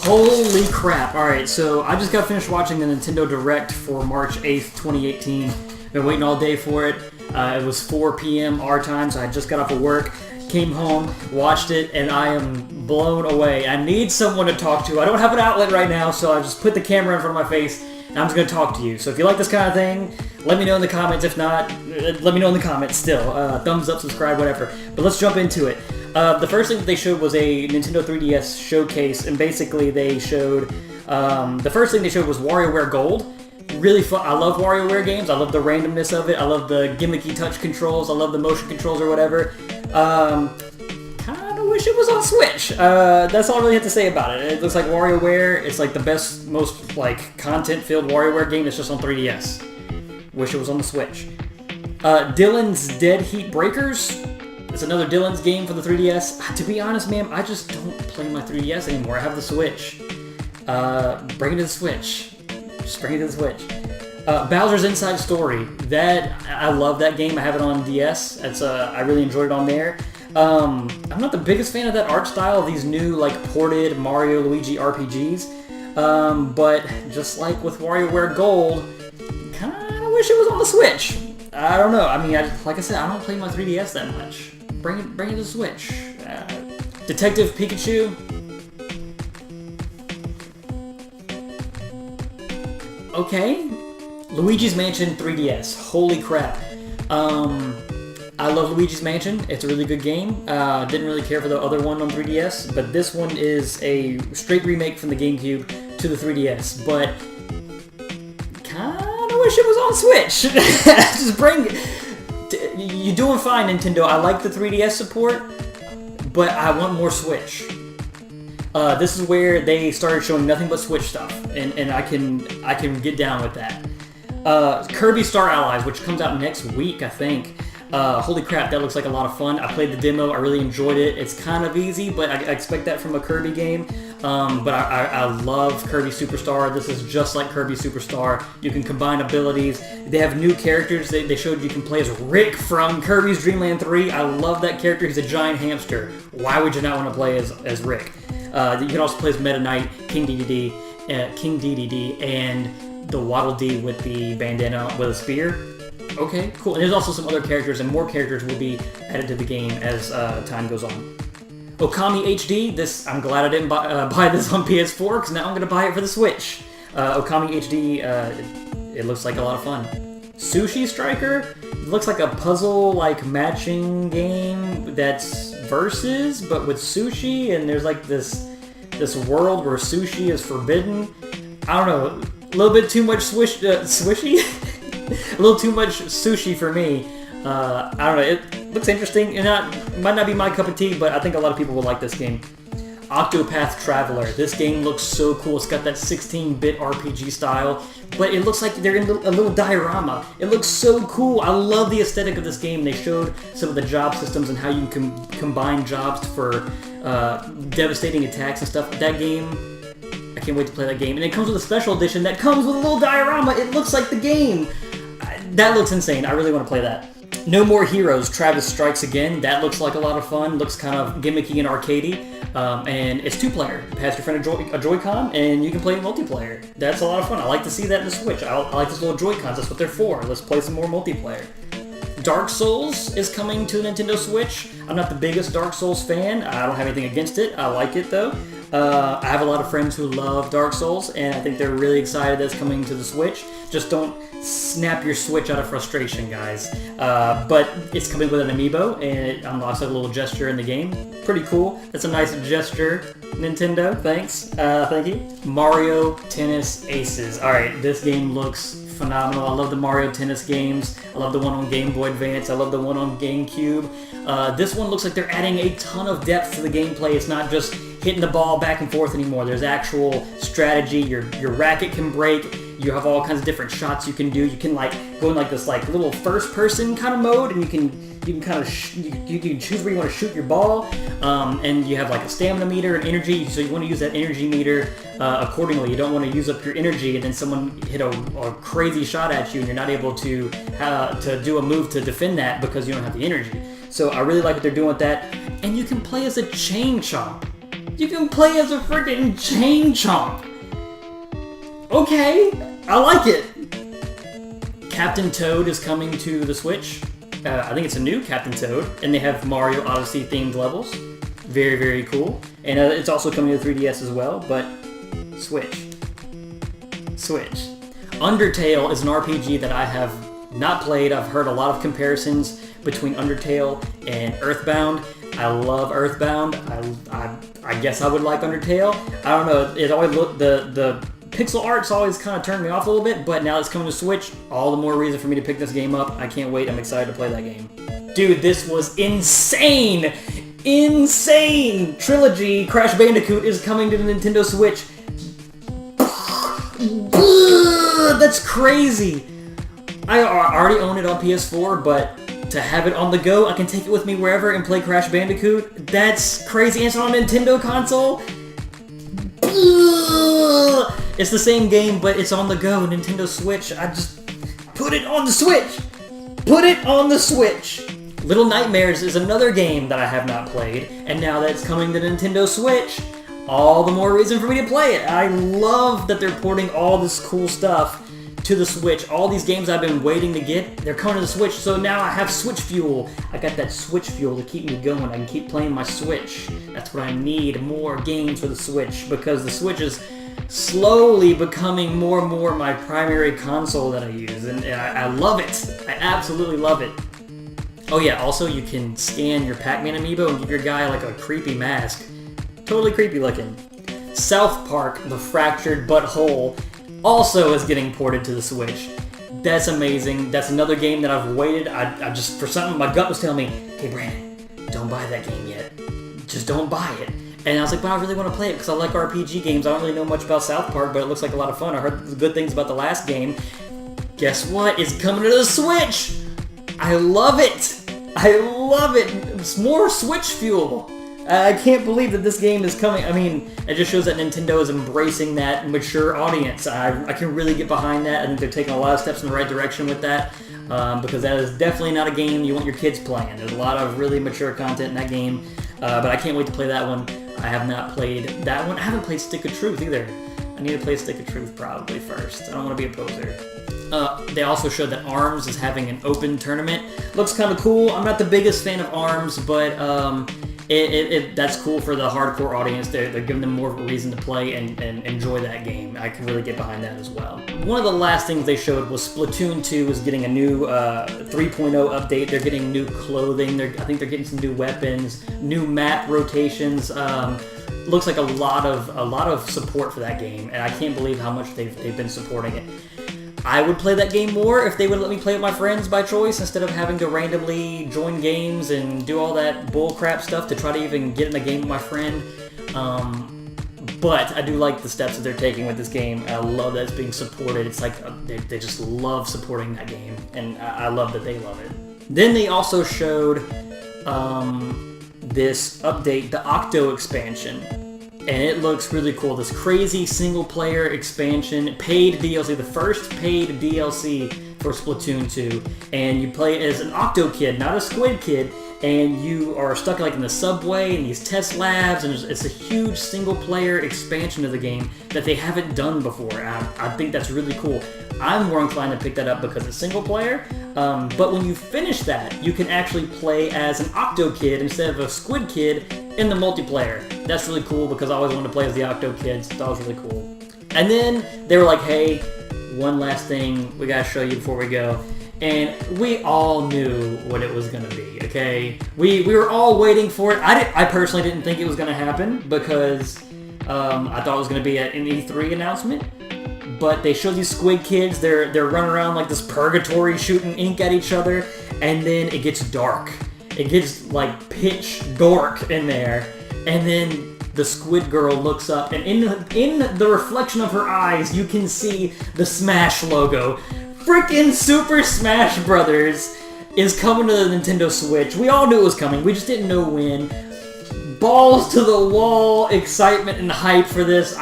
Holy crap. Alright, so I just got finished watching the Nintendo Direct for March 8th, 2018. Been waiting all day for it. It was 4 p.m. our time, so I just got off of work, came home, watched it, and I am blown away. I need someone to talk to. I don't have an outlet right now, so I just put the camera in front of my face, and I'm just going to talk to you. So if you like this kind of thing, let me know in the comments. If not, let me know in the comments still. Thumbs up, subscribe, whatever. But let's jump into it. The first thing that they showed was a Nintendo 3DS showcase, and basically they showed, the first thing they showed was WarioWare Gold. Really fun. I love WarioWare games. I love the randomness of it. I love the gimmicky touch controls. I love the motion controls or whatever. Kind of wish it was on Switch. That's all I really have to say about it. It looks like WarioWare. It's like the best, most like content-filled WarioWare game that's just on 3DS. Wish it was on the Switch. Dylan's Dead Heat Breakers. It's another Dylan's game for the 3DS. To be honest, man, I just don't play my 3DS anymore. I have the Switch. Bring it to the Switch. Just bring it to the Switch. Bowser's Inside Story. I love that game. I have it on DS. I really enjoyed it on there. I'm not the biggest fan of that art style of these new like ported Mario Luigi RPGs. But just like with WarioWare Gold, kind of wish it was on the Switch. I don't know. I mean, like I said, I don't play my 3DS that much. Bring it to the Switch. Detective Pikachu. Okay. Luigi's Mansion 3DS. Holy crap. I love Luigi's Mansion. It's a really good game. Didn't really care for the other one on 3DS, but this one is a straight remake from the GameCube to the 3DS. But kinda wish it was on Switch. Just bring it. You're doing fine, Nintendo. I like the 3DS support, but I want more Switch. This is where they started showing nothing but Switch stuff, and I can get down with that. Kirby Star Allies, which comes out next week, I think. Holy crap, that looks like a lot of fun. I played the demo, I really enjoyed it. It's kind of easy, but I expect that from a Kirby game. But I love Kirby Superstar. This is just like Kirby Superstar. You can combine abilities. They have new characters. They showed you can play as Rick from Kirby's Dream Land 3. I love that character. He's a giant hamster. Why would you not want to play as Rick? You can also play as Meta Knight, King Dedede, and the Waddle Dee with the bandana with a spear. Okay, cool. And there's also some other characters, and more characters will be added to the game as time goes on. Okami HD. I'm glad I didn't buy this on PS4, because now I'm going to buy it for the Switch. Okami HD, it looks like a lot of fun. Sushi Striker. It looks like a puzzle, like, matching game that's versus, but with sushi, and there's like this world where sushi is forbidden. I don't know, a little bit too much swishy? A little too much sushi for me. I don't know, it looks interesting. It might not be my cup of tea, but I think a lot of people will like this game. Octopath Traveler. This game looks so cool. It's got that 16-bit RPG style, but it looks like they're in a little diorama. It looks so cool. I love the aesthetic of this game. They showed some of the job systems and how you can combine jobs for devastating attacks and stuff. That game, I can't wait to play that game. And it comes with a special edition that comes with a little diorama. It looks like the game. That looks insane. I really want to play that. No More Heroes, Travis Strikes Again. That looks like a lot of fun. Looks kind of gimmicky and arcadey. And it's two-player. Pass your friend a Joy-Con, and you can play multiplayer. That's a lot of fun. I like to see that in the Switch. I like those little Joy-Cons. That's what they're for. Let's play some more multiplayer. Dark Souls is coming to Nintendo Switch. I'm not the biggest Dark Souls fan. I don't have anything against it. I like it, though. I have a lot of friends who love Dark Souls, and I think they're really excited that it's coming to the Switch. Just don't snap your Switch out of frustration, guys. But it's coming with an amiibo, and it unlocks a little gesture in the game. Pretty cool. That's a nice gesture, Nintendo. Thanks. Thank you. Mario Tennis Aces. Alright, this game looks phenomenal. I love the Mario Tennis games. I love the one on Game Boy Advance. I love the one on GameCube. This one looks like they're adding a ton of depth to the gameplay. It's not just hitting the ball back and forth anymore. There's actual strategy. Your racket can break. You have all kinds of different shots you can do. You can like go in like this like little first person kind of mode, and you can kind of you can choose where you want to shoot your ball, and you have like a stamina meter and energy. So you want to use that energy meter accordingly. You don't want to use up your energy, and then someone hit a crazy shot at you, and you're not able to do a move to defend that because you don't have the energy. So I really like what they're doing with that. And you can play as a Chain Chomp. You can play as a freaking Chain Chomp. Okay, I like it. Captain Toad is coming to the Switch. I think it's a new Captain Toad, and they have Mario Odyssey themed levels. Very, very cool. And it's also coming to 3DS as well, but Switch. Undertale is an RPG that I have not played. I've heard a lot of comparisons between Undertale and Earthbound. I love Earthbound. I guess I would like Undertale. I don't know. It always looked the pixel art's always kind of turned me off a little bit, but now it's coming to Switch. All the more reason for me to pick this game up. I can't wait. I'm excited to play that game. Dude, this was insane. Insane! Trilogy Crash Bandicoot is coming to the Nintendo Switch. That's crazy. I already own it on PS4, but to have it on the go, I can take it with me wherever and play Crash Bandicoot. That's crazy. And it's on a Nintendo console. It's the same game, but it's on the go. Nintendo Switch. I just put it on the Switch. Put it on the Switch. Little Nightmares is another game that I have not played, and now that it's coming to Nintendo Switch, all the more reason for me to play it. I love that they're porting all this cool stuff to the Switch. All these games I've been waiting to get, they're coming to the Switch, so now I have Switch Fuel. I got that Switch Fuel to keep me going. I can keep playing my Switch. That's what I need, more games for the Switch, because the Switch is slowly becoming more and more my primary console that I use, and I love it. I absolutely love it. Oh yeah, also you can scan your Pac-Man amiibo and give your guy like a creepy mask. Totally creepy looking. South Park, The Fractured But Whole, also is getting ported to the Switch. That's amazing. That's another game that I've waited. I just, for something, my gut was telling me, hey Brandon, don't buy that game yet. Just don't buy it. And I was like, but I really want to play it because I like RPG games. I don't really know much about South Park, but it looks like a lot of fun. I heard good things about the last game. Guess what? It's coming to the Switch! I love it! I love it! It's more Switch Fuel! I can't believe that this game is coming. I mean, it just shows that Nintendo is embracing that mature audience. I can really get behind that. I think they're taking a lot of steps in the right direction with that, because that is definitely not a game you want your kids playing. There's a lot of really mature content in that game, but I can't wait to play that one. I have not played that one. I haven't played Stick of Truth either. I need to play Stick of Truth probably first. I don't want to be a poser. They also showed that ARMS is having an open tournament. Looks kind of cool. I'm not the biggest fan of ARMS, but that's cool for the hardcore audience. They're giving them more of a reason to play and enjoy that game. I can really get behind that as well. One of the last things they showed was Splatoon 2 is getting a new 3.0 update. They're getting new clothing. I think they're getting some new weapons, new map rotations. Looks like a lot of support for that game, and I can't believe how much they've been supporting it. I would play that game more if they would let me play with my friends by choice instead of having to randomly join games and do all that bullcrap stuff to try to even get in a game with my friend. But I do like the steps that they're taking with this game. I love that it's being supported. It's like they just love supporting that game, and I love that they love it. Then they also showed this update, the Octo expansion. And it looks really cool. This crazy single-player expansion, paid DLC, the first paid DLC for Splatoon 2. And you play as an Octo Kid, not a Squid Kid, and you are stuck like in the subway in these test labs, and it's a huge single-player expansion of the game that they haven't done before. And I think that's really cool. I'm more inclined to pick that up because it's single-player, but when you finish that, you can actually play as an Octo Kid instead of a Squid Kid in the multiplayer. That's really cool because I always wanted to play as the Octo Kids. That was really cool. And then they were like, hey, one last thing we gotta show you before we go. And we all knew what it was gonna be, okay? We were all waiting for it. I personally didn't think it was gonna happen because I thought it was gonna be an E3 announcement. But they show these Squid Kids, they're running around like this purgatory shooting ink at each other, and then it gets dark. It gets like pitch dark in there, and then the Squid Girl looks up, and in the reflection of her eyes, you can see the Smash logo. Freaking Super Smash Brothers is coming to the Nintendo Switch. We all knew it was coming, we just didn't know when. Balls to the wall excitement and hype for this.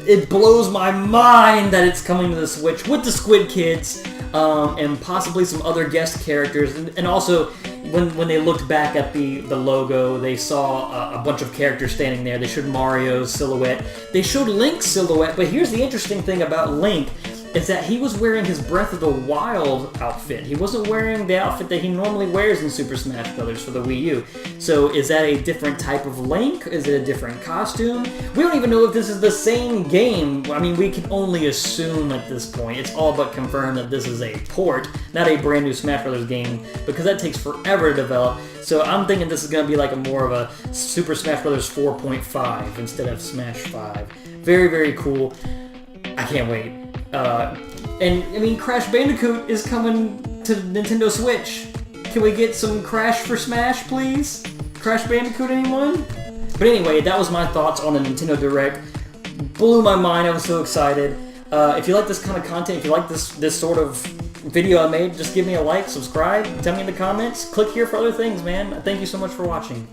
It blows my mind that it's coming to the Switch with the Squid Kids. And possibly some other guest characters, and also when they looked back at the logo, they saw a bunch of characters standing there. They showed Mario's silhouette. They showed Link's silhouette. But here's the interesting thing about Link is that he was wearing his Breath of the Wild outfit. He wasn't wearing the outfit that he normally wears in Super Smash Bros. For the Wii U. So is that a different type of Link? Is it a different costume? We don't even know if this is the same game. I mean, we can only assume at this point. It's all but confirmed that this is a port, not a brand new Smash Bros. Game, because that takes forever to develop. So I'm thinking this is going to be like more of a Super Smash Bros. 4.5 instead of Smash 5. Very, very cool. I can't wait. And I mean, Crash Bandicoot is coming to Nintendo Switch. Can we get some Crash for Smash, please? Crash Bandicoot, anyone? But anyway, that was my thoughts on the Nintendo Direct. Blew my mind. I was so excited. If you like this kind of content, if you like this sort of video I made, just give me a like, subscribe, tell me in the comments. Click here for other things, man. Thank you so much for watching.